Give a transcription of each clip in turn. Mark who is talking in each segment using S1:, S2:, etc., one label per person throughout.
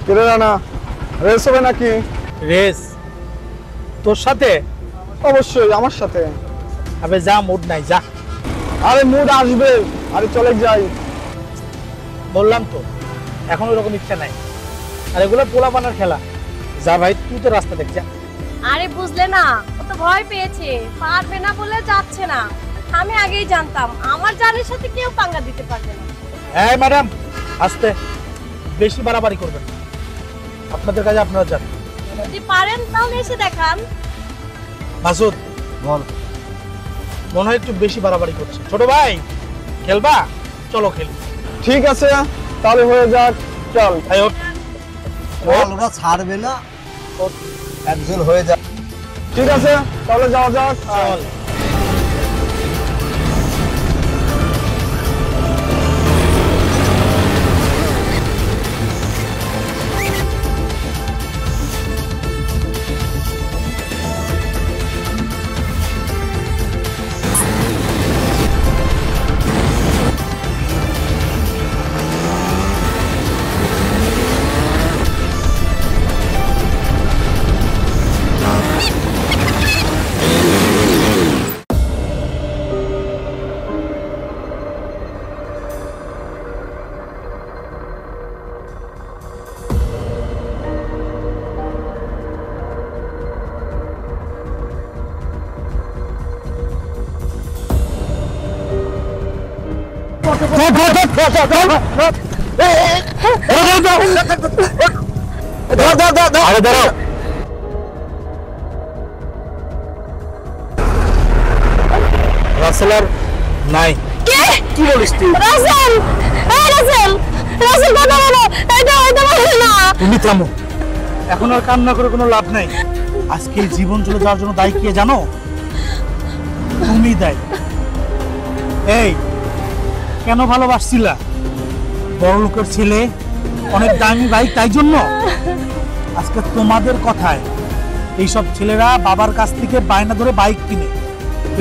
S1: কিরে রানা, রেস হবে নাকি?
S2: রেস তোর সাথে?
S1: অবশ্যই আমার সাথে।
S2: আবে যা, মুড নাই, যা।
S1: আরে মুড আসবে, আরে চলে যাই।
S2: বললাম তো এখন ওরকম ইচ্ছা নাই। আর এগুলো পোলাপানার খেলা। যা ভাই, তুই তো রাস্তা দেখ, যা।
S3: আরে বুঝলে না, ও তো ভয় পেয়েছে, পারবে না বলে যাচ্ছে না। আমি আগেই জানতাম আমার জানের সাথে কেউ পাঙ্গা দিতে পারবে না।
S2: হ্যাঁ ম্যাডাম, আস্তে, বেশি বাড়াবাড়ি করবেন। আপনাদের কাজে আপনারা যান।
S3: যদি পারেন তাহলে এসে দেখান।
S2: মাসুদ
S1: বল।
S2: মনে হয় একটু বেশি বাড়াবাড়ি করছে। ছোট ভাই, খেলবা? চলো খেলি।
S1: ঠিক আছে, তাহলে হয়ে যাক, চল।
S2: ভাই ওঠ।
S4: বল, ওরা ছাড়বে না, একজন হয়ে যাক।
S1: ঠিক আছে, তাহলে যাওয়া যাক।
S2: চল।
S1: আরে দাঁড়াও।
S2: রাসেল আর নাই।
S1: কি বলিস তুই?
S3: রাসেল, এই রাসেল, রাসেল কথা বলো, এটা বলো না।
S2: তুমি থামো, এখন আর কান্না করে কোনো লাভ নাই। আজকে এই জীবন চলে যাওয়ার জন্য দায়ী কে জানো? তুমি দায়ী। এই কেন ভালোবাসছিলা? বড় লোকের ছেলে, অনেক দামি বাইক, তাই জন্য আজকে তোমাদের কথায় এইসব ছেলেরা বাবার কাছ থেকে বায়না ধরে বাইক কিনে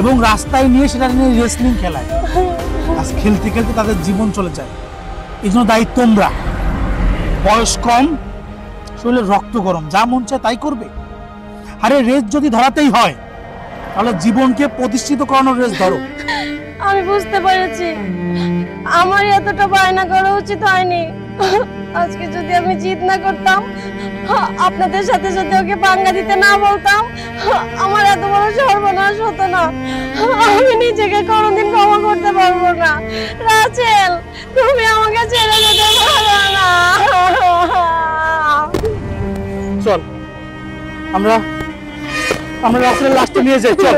S2: এবং রাস্তায় নিয়ে সেটা নিয়ে রেসলিং খেলায়। আজ খেলতে খেলতে তাদের জীবন চলে যায়। এই জন্য দায়ী তোমরা। বয়স কম, শরীরের রক্ত গরম, যা মন চায় তাই করবে। আরে রেস যদি ধরাতেই হয় তাহলে জীবনকে প্রতিষ্ঠিত করানোর রেস ধরো।
S3: আমি বুঝতে পেরেছি আমার এতটা বায়না করা উচিত হয়নি। আজকে যদি আমি জিত না করতাম, আপনাদের সাথে যদি ওকে পাঙ্গা দিতে না বলতাম, আমার এত বড় সর্বনাশ হতো না। আমি নিজেকে কোনোদিন ক্ষমা করতে পারবো না। রাসেল, তুমি আমাকে ছেড়ে যেতে পারো না।
S2: চল আমরা রাসেলের লাশটা নিয়ে যাই, চল।